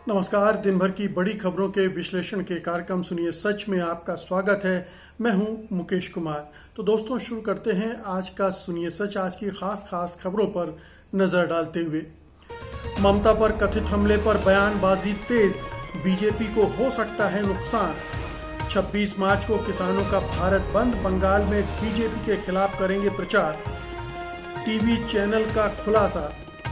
नमस्कार। दिन भर की बड़ी खबरों के विश्लेषण के कार्यक्रम सुनिए सच में आपका स्वागत है। मैं हूं मुकेश कुमार। तो दोस्तों, शुरू करते हैं आज का सुनिए सच। आज की खास खबरों पर नजर डालते हुए, ममता पर कथित हमले पर बयानबाजी तेज, बीजेपी को हो सकता है नुकसान। 26 मार्च को किसानों का भारत बंद, बंगाल में बीजेपी के खिलाफ करेंगे प्रचार। टीवी चैनल का खुलासा,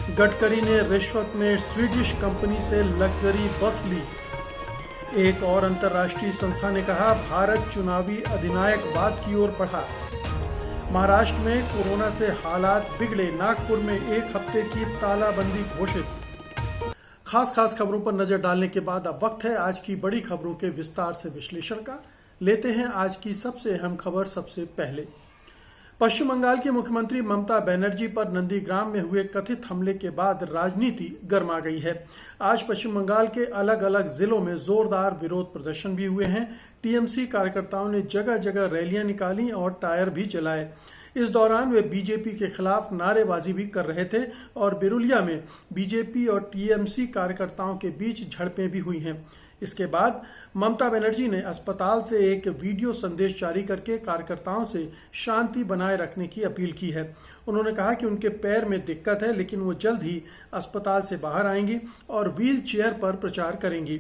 गडकरी ने रिश्वत में स्वीडिश कंपनी से लग्जरी बस ली। एक और अंतर्राष्ट्रीय संस्था ने कहा भारत चुनावी अधिनायकवाद की ओर बढ़ा। महाराष्ट्र में कोरोना से हालात बिगड़े, नागपुर में एक हफ्ते की तालाबंदी घोषित। खास खबरों पर नजर डालने के बाद अब वक्त है आज की बड़ी खबरों के विस्तार से विश्लेषण का। लेते हैं आज की सबसे अहम खबर सबसे पहले। पश्चिम बंगाल की मुख्यमंत्री ममता बनर्जी पर नंदीग्राम में हुए कथित हमले के बाद राजनीति गर्मा गई है। आज पश्चिम बंगाल के अलग अलग जिलों में जोरदार विरोध प्रदर्शन भी हुए हैं। टीएमसी कार्यकर्ताओं ने जगह जगह रैलियां निकाली और टायर भी जलाए। इस दौरान वे बीजेपी के खिलाफ नारेबाजी भी कर रहे थे और बिरुलिया में बीजेपी और टीएमसी कार्यकर्ताओं के बीच झड़पें भी हुई हैं। इसके बाद ममता बनर्जी ने अस्पताल से एक वीडियो संदेश जारी करके कार्यकर्ताओं से शांति बनाए रखने की अपील की है। उन्होंने कहा कि उनके पैर में दिक्कत है, लेकिन वो जल्द ही अस्पताल से बाहर आएंगी और व्हील चेयर पर प्रचार करेंगी।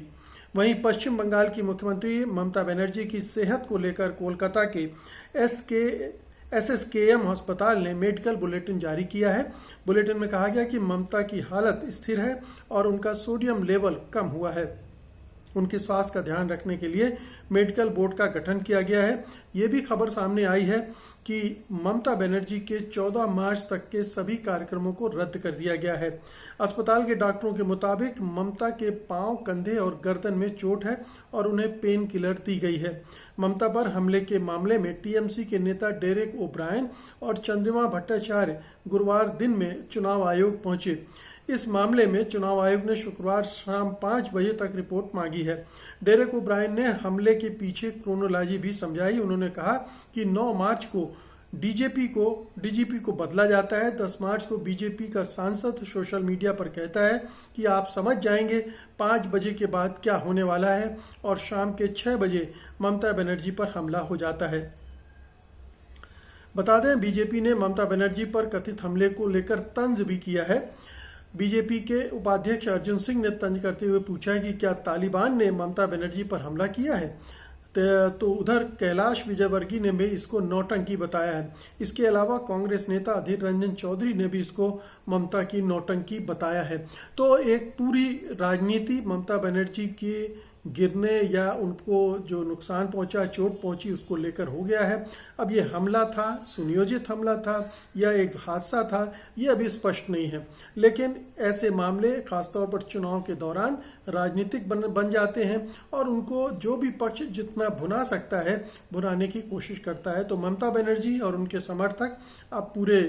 वहीं पश्चिम बंगाल की मुख्यमंत्री ममता बनर्जी की सेहत को लेकर कोलकाता के एसएसकेएम अस्पताल ने मेडिकल बुलेटिन जारी किया है। बुलेटिन में कहा गया कि ममता की हालत स्थिर है और उनका सोडियम लेवल कम हुआ है। उनके स्वास्थ्य का ध्यान रखने के लिए मेडिकल बोर्ड का गठन किया गया है। ये भी खबर सामने आई है कि ममता बनर्जी के 14 मार्च तक के सभी कार्यक्रमों को रद्द कर दिया गया है। अस्पताल के डॉक्टरों के मुताबिक ममता के पांव, कंधे और गर्दन में चोट है और उन्हें पेन किलर दी गई है। ममता पर हमले के मामले में टीएमसी के नेता डेरेक ओब्रायन और चंद्रिमा भट्टाचार्य गुरुवार दिन में चुनाव आयोग पहुंचे। इस मामले में चुनाव आयोग ने शुक्रवार शाम 5 बजे तक रिपोर्ट मांगी है। डेरेक ओब्रायन ने हमले के पीछे क्रोनोलॉजी भी समझाई। उन्होंने कहा कि 9 मार्च को डीजीपी को बदला जाता है। 10 मार्च को बीजेपी का सांसद सोशल मीडिया पर कहता है कि आप समझ जाएंगे 5 बजे के बाद क्या होने वाला है, और शाम के 6 बजे ममता बनर्जी पर हमला हो जाता है। बता दें, बीजेपी ने ममता बनर्जी पर कथित हमले को लेकर तंज भी किया है। बीजेपी के उपाध्यक्ष अर्जुन सिंह ने तंज करते हुए पूछा है कि क्या तालिबान ने ममता बनर्जी पर हमला किया है। तो उधर कैलाश विजयवर्गीय ने भी इसको नौटंकी बताया है। इसके अलावा कांग्रेस नेता अधीर रंजन चौधरी ने भी इसको ममता की नौटंकी बताया है। तो एक पूरी राजनीति ममता बनर्जी की गिरने या उनको जो नुकसान पहुंचा, चोट पहुंची, उसको लेकर हो गया है। अब ये हमला था, सुनियोजित हमला था या एक हादसा था, ये अभी स्पष्ट नहीं है। लेकिन ऐसे मामले खासतौर पर चुनाव के दौरान राजनीतिक बन जाते हैं और उनको जो भी पक्ष जितना भुना सकता है भुनाने की कोशिश करता है। तो ममता बनर्जी और उनके समर्थक अब पूरे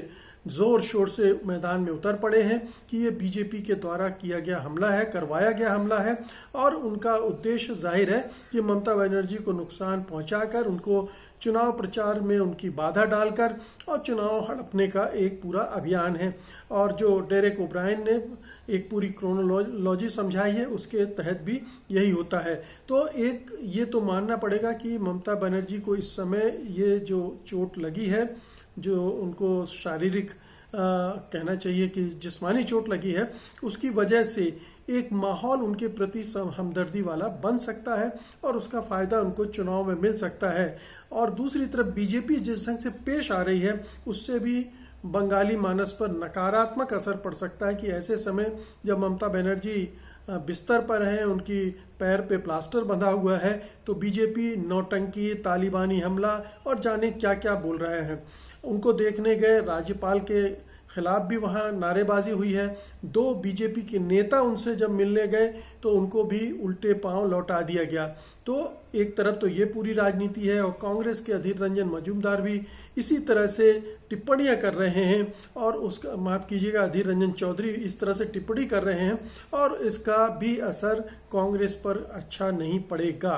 जोर शोर से मैदान में उतर पड़े हैं कि ये बीजेपी के द्वारा किया गया हमला है, करवाया गया हमला है, और उनका उद्देश्य जाहिर है कि ममता बनर्जी को नुकसान पहुंचाकर, उनको चुनाव प्रचार में उनकी बाधा डालकर और चुनाव हड़पने का एक पूरा अभियान है। और जो डेरेक ओब्रायन ने एक पूरी क्रोनोलॉजी समझाई है, उसके तहत भी यही होता है। तो एक ये तो मानना पड़ेगा कि ममता बनर्जी को इस समय ये जो चोट लगी है, जो उनको शारीरिक कहना चाहिए कि जिस्मानी चोट लगी है, उसकी वजह से एक माहौल उनके प्रति हमदर्दी वाला बन सकता है और उसका फायदा उनको चुनाव में मिल सकता है। और दूसरी तरफ बीजेपी जिस ढंग से पेश आ रही है, उससे भी बंगाली मानस पर नकारात्मक असर पड़ सकता है कि ऐसे समय जब ममता बनर्जी बिस्तर पर हैं, उनकी पैर पे प्लास्टर बंधा हुआ है, तो बीजेपी नौटंकी, तालिबानी हमला और जाने क्या क्या बोल रहे हैं। उनको देखने गए राज्यपाल के खिलाफ भी वहाँ नारेबाजी हुई है। 2 बीजेपी के नेता उनसे जब मिलने गए तो उनको भी उल्टे पांव लौटा दिया गया। तो एक तरफ तो ये पूरी राजनीति है और कांग्रेस के अधीर रंजन मजूमदार भी इसी तरह से टिप्पणियां कर रहे हैं, और उसका माफ कीजिएगा, अधीर रंजन चौधरी इस तरह से टिप्पणी कर रहे हैं, और इसका भी असर कांग्रेस पर अच्छा नहीं पड़ेगा।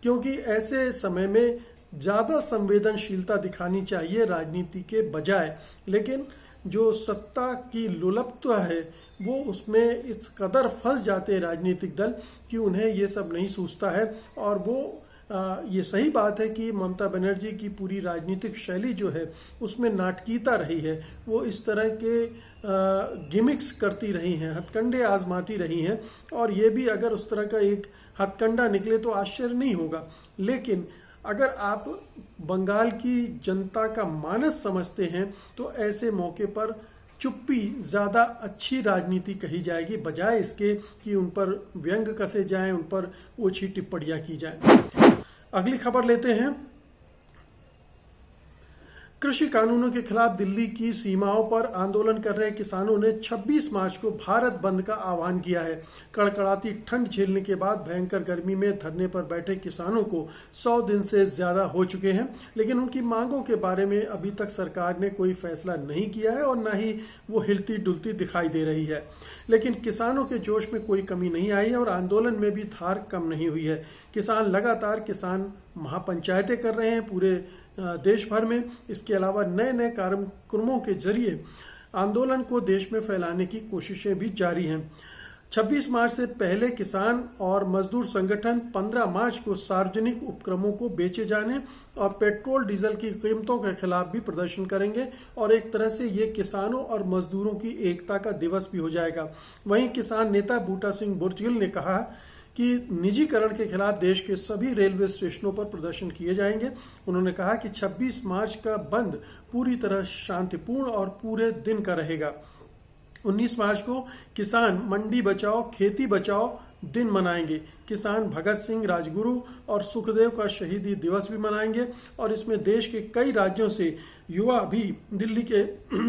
क्योंकि ऐसे समय में ज़्यादा संवेदनशीलता दिखानी चाहिए राजनीति के बजाय। लेकिन जो सत्ता की लोलुपता है वो उसमें इस कदर फंस जाते हैं राजनीतिक दल कि उन्हें ये सब नहीं सूझता है। और वो ये सही बात है कि ममता बनर्जी की पूरी राजनीतिक शैली जो है उसमें नाटकीयता रही है। वो इस तरह के गिमिक्स करती रही हैं, हथकंडे आजमाती रही हैं, और ये भी अगर उस तरह का एक हथकंडा निकले तो आश्चर्य नहीं होगा। लेकिन अगर आप बंगाल की जनता का मानस समझते हैं तो ऐसे मौके पर चुप्पी ज़्यादा अच्छी राजनीति कही जाएगी, बजाय इसके कि उन पर व्यंग कसे जाएं, उन पर ओछी टिप्पणियां की जाएं। अगली खबर लेते हैं। कृषि कानूनों के खिलाफ दिल्ली की सीमाओं पर आंदोलन कर रहे किसानों ने 26 मार्च को भारत बंद का आह्वान किया है। कड़कड़ाती ठंड झेलने के बाद भयंकर गर्मी में धरने पर बैठे किसानों को 100 दिन से ज्यादा हो चुके हैं, लेकिन उनकी मांगों के बारे में अभी तक सरकार ने कोई फैसला नहीं किया है और न ही वो हिलती डुलती दिखाई दे रही है। लेकिन किसानों के जोश में कोई कमी नहीं आई है और आंदोलन में भी धार कम नहीं हुई है। किसान लगातार किसान महापंचायतें कर रहे हैं पूरे देश भर में। इसके अलावा नए नए कार्यक्रमों के जरिए आंदोलन को देश में फैलाने की कोशिशें भी जारी हैं। 26 मार्च से पहले किसान और मजदूर संगठन 15 मार्च को सार्वजनिक उपक्रमों को बेचे जाने और पेट्रोल डीजल की कीमतों के खिलाफ भी प्रदर्शन करेंगे और एक तरह से ये किसानों और मजदूरों की एकता का दिवस भी हो जाएगा। वहीं किसान नेता बूटा सिंह बुर्जिल ने कहा कि निजीकरण के खिलाफ देश के सभी रेलवे स्टेशनों पर प्रदर्शन किए जाएंगे। उन्होंने कहा कि 26 मार्च का बंद पूरी तरह शांतिपूर्ण और पूरे दिन का रहेगा। 19 मार्च को किसान मंडी बचाओ खेती बचाओ दिन मनाएंगे। किसान भगत सिंह, राजगुरु और सुखदेव का शहीदी दिवस भी मनाएंगे और इसमें देश के कई राज्यों से युवा भी दिल्ली के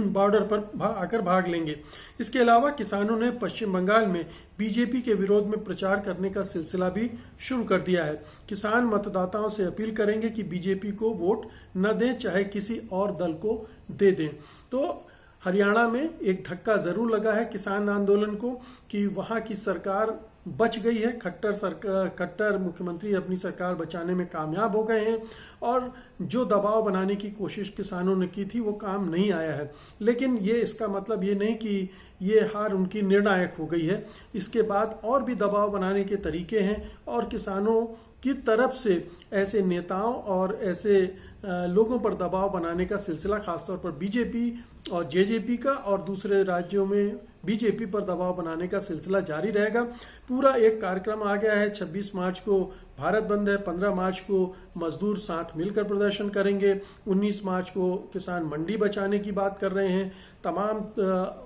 बॉर्डर पर आकर भाग लेंगे। इसके अलावा किसानों ने पश्चिम बंगाल में बीजेपी के विरोध में प्रचार करने का सिलसिला भी शुरू कर दिया है। किसान मतदाताओं से अपील करेंगे कि बीजेपी को वोट न दें, चाहे किसी और दल को दे दें। तो हरियाणा में एक धक्का जरूर लगा है किसान आंदोलन को कि वहां की सरकार बच गई है। खट्टर मुख्यमंत्री अपनी सरकार बचाने में कामयाब हो गए हैं और जो दबाव बनाने की कोशिश किसानों ने की थी वो काम नहीं आया है। लेकिन ये इसका मतलब ये नहीं कि ये हार उनकी निर्णायक हो गई है। इसके बाद और भी दबाव बनाने के तरीके हैं और किसानों की तरफ से ऐसे नेताओं और ऐसे लोगों पर दबाव बनाने का सिलसिला खासतौर पर बीजेपी और जेजेपी का और दूसरे राज्यों में बीजेपी पर दबाव बनाने का सिलसिला जारी रहेगा। पूरा एक कार्यक्रम आ गया है। 26 मार्च को भारत बंद है, 15 मार्च को मजदूर साथ मिलकर प्रदर्शन करेंगे, 19 मार्च को किसान मंडी बचाने की बात कर रहे हैं। तमाम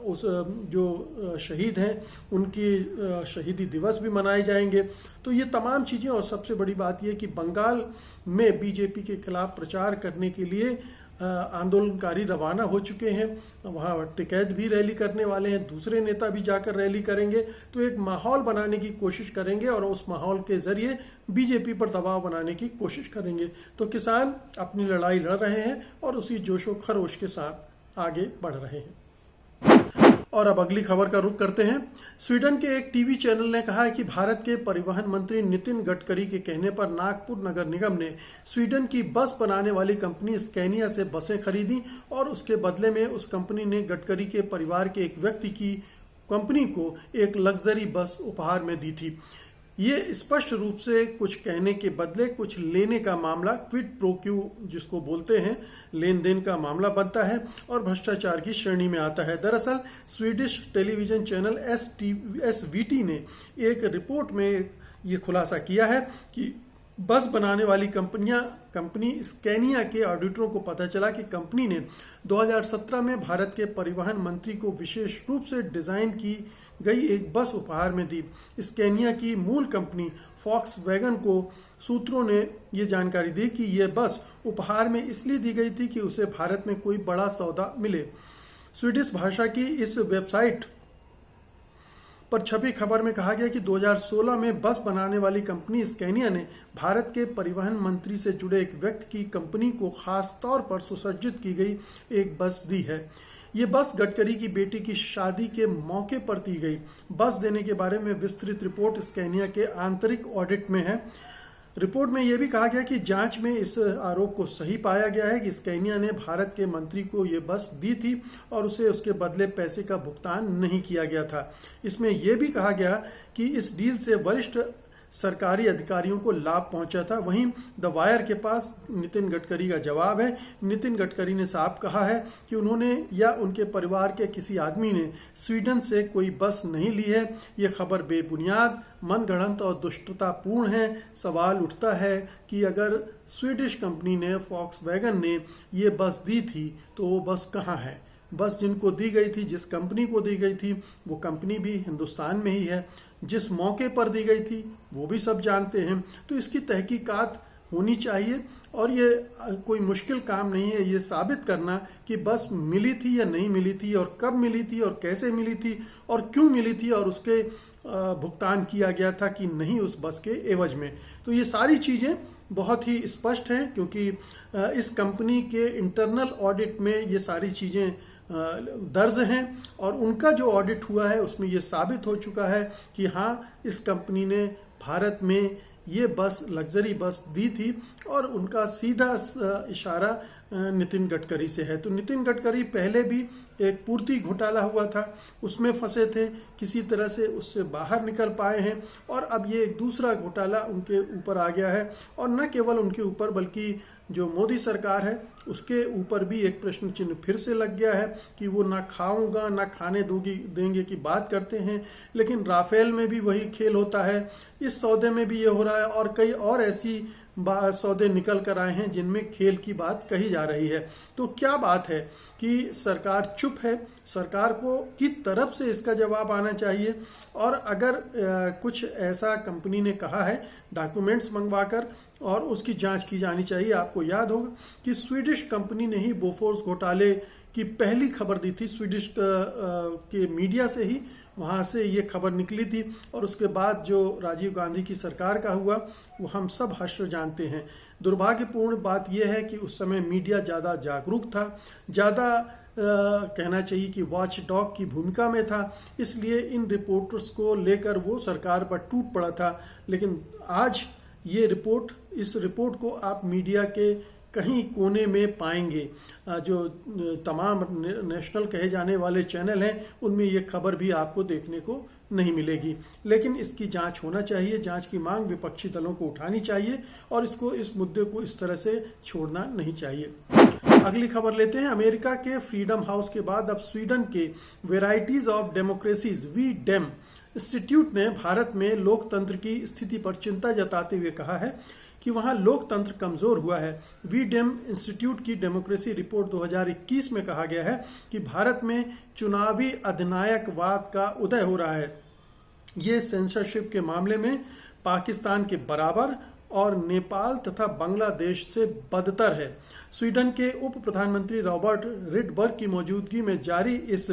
उस जो शहीद हैं उनकी शहीदी दिवस भी मनाए जाएंगे। तो ये तमाम चीज़ें, और सबसे बड़ी बात यह कि बंगाल में बीजेपी के खिलाफ प्रचार करने के लिए आंदोलनकारी रवाना हो चुके हैं। वहाँ टिकैत भी रैली करने वाले हैं, दूसरे नेता भी जाकर रैली करेंगे। तो एक माहौल बनाने की कोशिश करेंगे और उस माहौल के जरिए बीजेपी पर दबाव बनाने की कोशिश करेंगे। तो किसान अपनी लड़ाई लड़ रहे हैं और उसी जोशो खरोश के साथ आगे बढ़ रहे हैं। और अब अगली खबर का रुख करते हैं। स्वीडन के एक टीवी चैनल ने कहा है कि भारत के परिवहन मंत्री नितिन गडकरी के कहने पर नागपुर नगर निगम ने स्वीडन की बस बनाने वाली कंपनी स्कैनिया से बसें खरीदी और उसके बदले में उस कंपनी ने गडकरी के परिवार के एक व्यक्ति की कंपनी को एक लग्जरी बस उपहार में दी थी। ये स्पष्ट रूप से कुछ कहने के बदले कुछ लेने का मामला, क्विड प्रो क्यू जिसको बोलते हैं, लेन देन का मामला बनता है और भ्रष्टाचार की श्रेणी में आता है। दरअसल स्वीडिश टेलीविजन चैनल SVT ने एक रिपोर्ट में ये खुलासा किया है कि बस बनाने वाली कंपनी स्कैनिया के ऑडिटरों को पता चला कि कंपनी ने 2017 में भारत के परिवहन मंत्री को विशेष रूप से डिजाइन की गई एक बस उपहार में दी। स्कैनिया की मूल कंपनी फॉक्सवैगन को सूत्रों ने ये जानकारी दी कि यह बस उपहार में इसलिए दी गई थी कि उसे भारत में कोई बड़ा सौदा मिले। स्वीडिश भाषा की इस वेबसाइट पर छपी खबर में कहा गया कि 2016 में बस बनाने वाली कंपनी स्कैनिया ने भारत के परिवहन मंत्री से जुड़े एक व्यक्ति की कंपनी को खास तौर पर सुसज्जित की गई एक बस दी है। ये बस गडकरी की बेटी की शादी के मौके पर दी गई। बस देने के बारे में विस्तृत रिपोर्ट स्कैनिया के आंतरिक ऑडिट में है। रिपोर्ट में यह भी कहा गया कि जांच में इस आरोप को सही पाया गया है कि स्कैनिया ने भारत के मंत्री को ये बस दी थी और उसे उसके बदले पैसे का भुगतान नहीं किया गया था। इसमें यह भी कहा गया कि इस डील से वरिष्ठ सरकारी अधिकारियों को लाभ पहुंचा था। वहीं द वायर के पास नितिन गडकरी का जवाब है। नितिन गडकरी ने साफ कहा है कि उन्होंने या उनके परिवार के किसी आदमी ने स्वीडन से कोई बस नहीं ली है। ये खबर बेबुनियाद, मनगढ़ंत और दुष्टतापूर्ण है। सवाल उठता है कि अगर स्वीडिश कंपनी ने वॉक्सवैगन ने ये बस दी थी तो वो बस कहाँ है? बस जिनको दी गई थी, जिस कंपनी को दी गई थी, वो कंपनी भी हिंदुस्तान में ही है। जिस मौके पर दी गई थी वो भी सब जानते हैं। तो इसकी तहकीकात होनी चाहिए और ये कोई मुश्किल काम नहीं है ये साबित करना कि बस मिली थी या नहीं मिली थी और कब मिली थी और कैसे मिली थी और क्यों मिली थी और उसके भुगतान किया गया था कि नहीं उस बस के एवज में। तो ये सारी चीज़ें बहुत ही स्पष्ट हैं क्योंकि इस कंपनी के इंटरनल ऑडिट में ये सारी चीज़ें दर्ज हैं और उनका जो ऑडिट हुआ है उसमें ये साबित हो चुका है कि हाँ, इस कंपनी ने भारत में ये बस, लग्जरी बस दी थी और उनका सीधा इशारा नितिन गडकरी से है। तो नितिन गडकरी पहले भी एक पूर्ति घोटाला हुआ था, उसमें फंसे थे, किसी तरह से उससे बाहर निकल पाए हैं और अब ये एक दूसरा घोटाला उनके ऊपर आ गया है। और न केवल उनके ऊपर बल्कि जो मोदी सरकार है उसके ऊपर भी एक प्रश्न चिन्ह फिर से लग गया है कि वो ना खाऊंगा ना खाने देंगे की बात करते हैं। लेकिन राफेल में भी वही खेल होता है, इस सौदे में भी ये हो रहा है और कई और ऐसी सौदे निकल कर आए हैं जिनमें खेल की बात कही जा रही है। तो क्या बात है कि सरकार चुप है? सरकार को की तरफ से इसका जवाब आना चाहिए और अगर कुछ ऐसा कंपनी ने कहा है डॉक्यूमेंट्स मंगवाकर और उसकी जांच की जानी चाहिए। आपको याद होगा कि स्वीडिश कंपनी ने ही बोफोर्स घोटाले की पहली खबर दी थी, स्वीडिश के मीडिया से ही वहाँ से ये खबर निकली थी और उसके बाद जो राजीव गांधी की सरकार का हुआ वो हम सब हश्र जानते हैं। दुर्भाग्यपूर्ण बात यह है कि उस समय मीडिया ज़्यादा जागरूक था, ज़्यादा कहना चाहिए कि वॉच डॉग की भूमिका में था, इसलिए इन रिपोर्टर्स को लेकर वो सरकार पर टूट पड़ा था। लेकिन आज ये रिपोर्ट, इस रिपोर्ट को आप मीडिया के कहीं कोने में पाएंगे। जो तमाम नेशनल कहे जाने वाले चैनल हैं उनमें ये खबर भी आपको देखने को नहीं मिलेगी। लेकिन इसकी जांच होना चाहिए, जांच की मांग विपक्षी दलों को उठानी चाहिए और इस मुद्दे को इस तरह से छोड़ना नहीं चाहिए। अगली खबर लेते हैं। अमेरिका के फ्रीडम हाउस के बाद अब स्वीडन के varieties of democracies we-dam institute ने भारत में लोकतंत्र की स्थिति पर चिंता जताते हुए कहा है कि वहां लोकतंत्र कमजोर हुआ है। वी-डेम इंस्टीट्यूट की डेमोक्रेसी रिपोर्ट 2021 में कहा गया है कि भारत में चुनावी अधिनायकवाद का उदय हो रहा है। ये सेंसरशिप के मामले में पाकिस्तान के बराबर और नेपाल तथा बांग्लादेश से बदतर है। स्वीडन के उप प्रधानमंत्री रॉबर्ट रिडबर्ग की मौजूदगी में जारी इस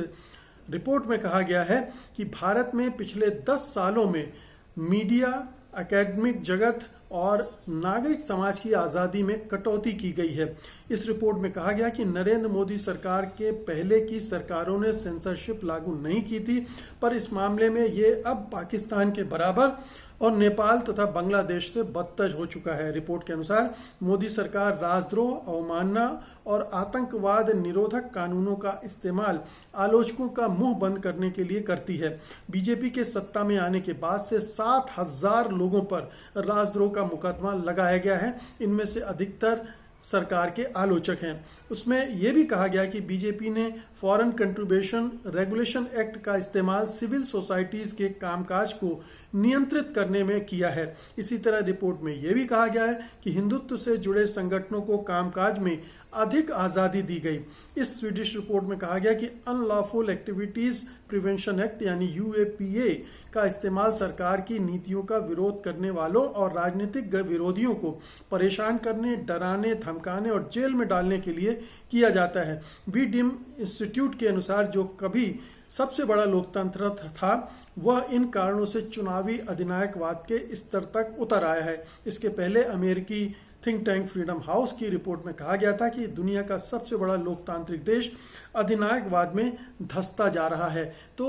रिपोर्ट में कहा गया है कि भारत में पिछले 10 सालों में मीडिया, एकेडमिक जगत और नागरिक समाज की आज़ादी में कटौती की गई है। इस रिपोर्ट में कहा गया कि नरेंद्र मोदी सरकार के पहले की सरकारों ने सेंसरशिप लागू नहीं की थी, पर इस मामले में ये अब पाकिस्तान के बराबर और नेपाल तथा बांग्लादेश से बदतर हो चुका है। रिपोर्ट के अनुसार मोदी सरकार राजद्रोह, अवमानना और आतंकवाद निरोधक कानूनों का इस्तेमाल आलोचकों का मुंह बंद करने के लिए करती है। बीजेपी के सत्ता में आने के बाद से 7,000 लोगों पर राजद्रोह का मुकदमा लगाया गया है। इनमें से अधिकतर सरकार के आलोचक हैं। उसमें यह भी कहा गया कि बीजेपी ने फॉरेन कंट्रीब्यूशन रेगुलेशन एक्ट का इस्तेमाल सिविल सोसाइटीज के कामकाज को नियंत्रित करने में किया है। इसी तरह रिपोर्ट में यह भी कहा गया है कि हिंदुत्व से जुड़े संगठनों को कामकाज में अधिक आज़ादी दी गई। इस स्वीडिश रिपोर्ट में कहा गया कि अनलॉफुल एक्टिविटीज प्रिवेंशन एक्ट यानी यूएपीए का इस्तेमाल सरकार की नीतियों का विरोध करने वालों और राजनीतिक विरोधियों को परेशान करने, डराने, धमकाने और जेल में डालने के लिए किया जाता है। वी-डेम इंस्टीट्यूट के अनुसार जो कभी सबसे बड़ा लोकतंत्र था वह इन कारणों से चुनावी अधिनायकवाद के स्तर तक उतर आया है। इसके पहले अमेरिकी थिंक टैंक फ्रीडम हाउस की रिपोर्ट में कहा गया था कि दुनिया का सबसे बड़ा लोकतांत्रिक देश अधिनायकवाद में धंसता जा रहा है। तो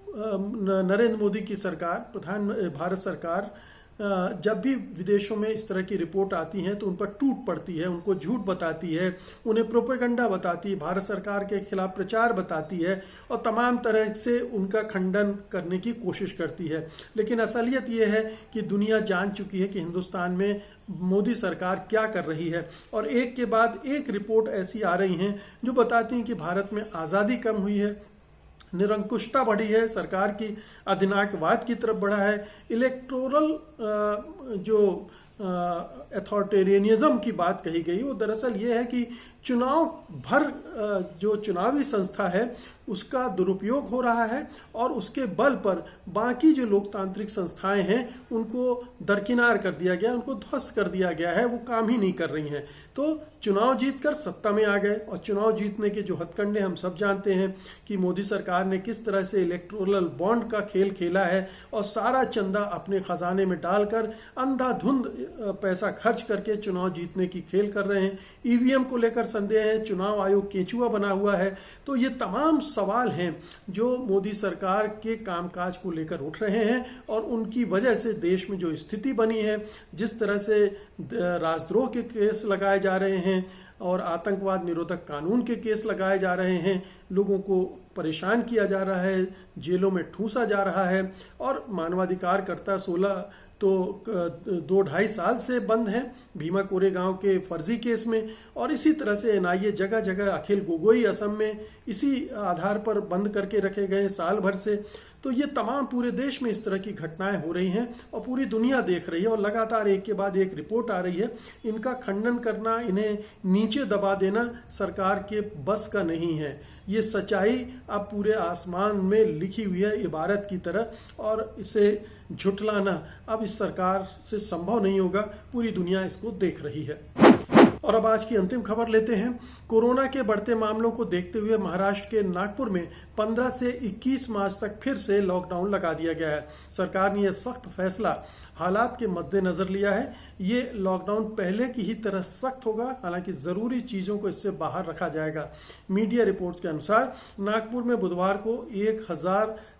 नरेंद्र मोदी की सरकार, भारत सरकार जब भी विदेशों में इस तरह की रिपोर्ट आती हैं तो उन पर टूट पड़ती है, उनको झूठ बताती है, उन्हें प्रोपेगेंडा बताती है, भारत सरकार के खिलाफ प्रचार बताती है और तमाम तरह से उनका खंडन करने की कोशिश करती है। लेकिन असलियत ये है कि दुनिया जान चुकी है कि हिंदुस्तान में मोदी सरकार क्या कर रही है और एक के बाद एक रिपोर्ट ऐसी आ रही हैं जो बताती हैं कि भारत में आज़ादी कम हुई है, निरंकुशता बढ़ी है, सरकार की अधिनायकवाद की तरफ बढ़ा है, इलेक्टोरल जो अथॉरिटेरियनिज्म की बात कही गई वो दरअसल ये है कि चुनाव भर जो चुनावी संस्था है उसका दुरुपयोग हो रहा है और उसके बल पर बाकी जो लोकतांत्रिक संस्थाएं हैं उनको दरकिनार कर दिया गया, उनको ध्वस्त कर दिया गया है, वो काम ही नहीं कर रही हैं। तो चुनाव जीतकर सत्ता में आ गए और चुनाव जीतने के जो हथकंडे हम सब जानते हैं कि मोदी सरकार ने किस तरह से इलेक्टोरल बॉन्ड का खेल खेला है और सारा चंदा अपने खजाने में डालकर अंधाधुंध पैसा खर्च करके चुनाव जीतने की खेल कर रहे हैं। ईवीएम को लेकर संदेह है, चुनाव आयोग केंचुआ बना हुआ है। तो ये तमाम सवाल हैं जो मोदी सरकार के कामकाज को लेकर उठ रहे हैं और उनकी वजह से देश में जो स्थिति बनी है, जिस तरह से राजद्रोह के केस लगाए जा रहे हैं और आतंकवाद निरोधक कानून के केस लगाए जा रहे हैं, लोगों को परेशान किया जा रहा है, जेलों में ठूंसा जा रहा है और मानवाधिकार कर्ता 16 तो 2-2.5 साल से बंद हैं भीमा कोरेगांव के फर्जी केस में और इसी तरह से एनआईए जगह जगह, अखिल गोगोई असम में इसी आधार पर बंद करके रखे गए साल भर से। तो ये तमाम पूरे देश में इस तरह की घटनाएं हो रही हैं और पूरी दुनिया देख रही है और लगातार एक के बाद एक रिपोर्ट आ रही है। इनका खंडन करना, इन्हें नीचे दबा देना सरकार के बस का नहीं है। ये सच्चाई अब पूरे आसमान में लिखी हुई है इबारत की तरह और इसे झुठलाना अब इस सरकार से संभव नहीं होगा। पूरी दुनिया इसको देख रही है। और अब आज की अंतिम खबर लेते हैं। कोरोना के बढ़ते मामलों को देखते हुए महाराष्ट्र के नागपुर में 15 से 21 मार्च तक फिर से लॉकडाउन लगा दिया गया है। सरकार ने यह सख्त फैसला हालात के मद्देनजर लिया है। ये लॉकडाउन पहले की ही तरह सख्त होगा, हालांकि जरूरी चीजों को इससे बाहर रखा जाएगा। मीडिया रिपोर्ट्स के अनुसार नागपुर में बुधवार को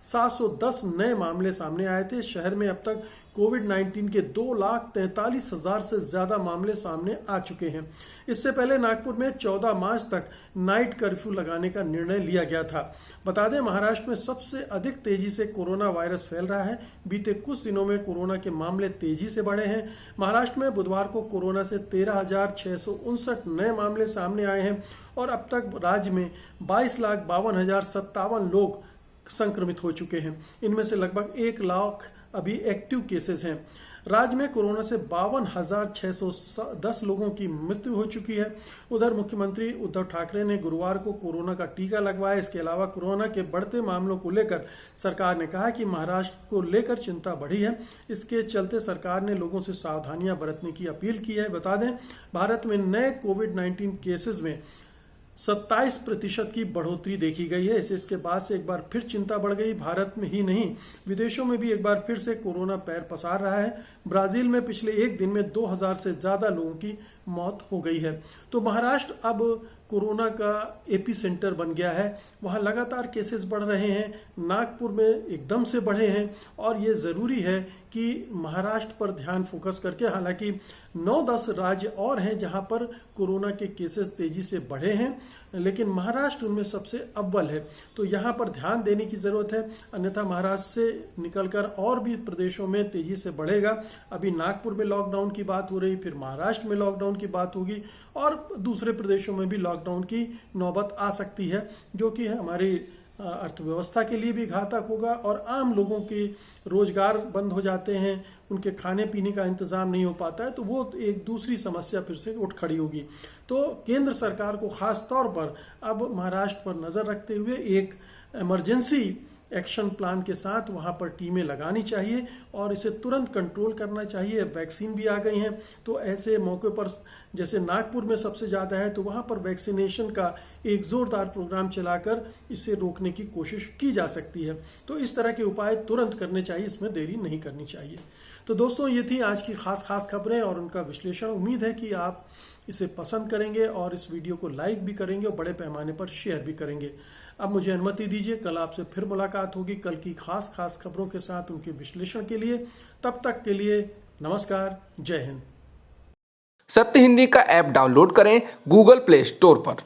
1710 नए मामले सामने आए थे। शहर में अब तक कोविड-19 के 2,43,000 से ज्यादा मामले सामने आ चुके हैं। इससे पहले नागपुर में 14 मार्च तक नाइट कर्फ्यू लगाने का निर्णय लिया गया था। बता दें, महाराष्ट्र में सबसे अधिक तेजी से कोरोना वायरस फैल रहा है। बीते कुछ दिनों में कोरोना के मामले तेजी से बढ़े हैं। महाराष्ट्र में बुधवार को कोरोना से 13,659 नए मामले सामने आए हैं और अब तक राज्य में 22,52,057 लोग संक्रमित हो चुके हैं। इनमें से लगभग 1 लाख अभी एक्टिव केसेस हैं। राज्य में कोरोना से 52,610 लोगों की मृत्यु हो चुकी है। उधर मुख्यमंत्री उद्धव ठाकरे ने गुरुवार को कोरोना का टीका लगवाया। इसके अलावा कोरोना के बढ़ते मामलों को लेकर सरकार ने कहा कि महाराष्ट्र को लेकर चिंता बढ़ी है। इसके चलते सरकार ने लोगों से सावधानियां बरतने की अपील की है। बता दें, भारत में नए कोविड-19 केसेस में 27% की बढ़ोतरी देखी गई है। इसके बाद से एक बार फिर चिंता बढ़ गई। भारत में ही नहीं, विदेशों में भी एक बार फिर से कोरोना पैर पसार रहा है। ब्राजील में पिछले एक दिन में 2000 से ज्यादा लोगों की मौत हो गई है। तो महाराष्ट्र अब कोरोना का एपी सेंटर बन गया है। वहां लगातार केसेस बढ़ रहे हैं। नागपुर में एकदम से बढ़े हैं और ये जरूरी है कि महाराष्ट्र पर ध्यान फोकस करके, हालांकि 9-10 राज्य और हैं जहां पर कोरोना के केसेस तेजी से बढ़े हैं, लेकिन महाराष्ट्र उनमें सबसे अव्वल है। तो यहां पर ध्यान देने की जरूरत है, अन्यथा महाराष्ट्र से निकलकर और भी प्रदेशों में तेजी से बढ़ेगा। अभी नागपुर में लॉकडाउन की बात हो रही, फिर महाराष्ट्र में लॉकडाउन की बात होगी और दूसरे प्रदेशों में भी लॉकडाउन की नौबत आ सकती है, जो कि हमारी अर्थव्यवस्था के लिए भी घातक होगा और आम लोगों के रोजगार बंद हो जाते हैं, उनके खाने पीने का इंतजाम नहीं हो पाता है, तो वो एक दूसरी समस्या फिर से उठ खड़ी होगी। तो केंद्र सरकार को खास तौर पर अब महाराष्ट्र पर नजर रखते हुए एक इमरजेंसी एक्शन प्लान के साथ वहां पर टीमें लगानी चाहिए और इसे तुरंत कंट्रोल करना चाहिए। वैक्सीन भी आ गई हैं, तो ऐसे मौके पर जैसे नागपुर में सबसे ज्यादा है, तो वहां पर वैक्सीनेशन का एक जोरदार प्रोग्राम चलाकर इसे रोकने की कोशिश की जा सकती है। तो इस तरह के उपाय तुरंत करने चाहिए, इसमें देरी नहीं करनी चाहिए। तो दोस्तों, ये थी आज की खास खबरें और उनका विश्लेषण। उम्मीद है कि आप इसे पसंद करेंगे और इस वीडियो को लाइक भी करेंगे और बड़े पैमाने पर शेयर भी करेंगे। अब मुझे अनुमति दीजिए, कल आपसे फिर मुलाकात होगी कल की खास खबरों के साथ, उनके विश्लेषण के लिए। तब तक के लिए नमस्कार, जय हिंद। सत्य हिंदी का ऐप डाउनलोड करें गूगल प्ले स्टोर पर।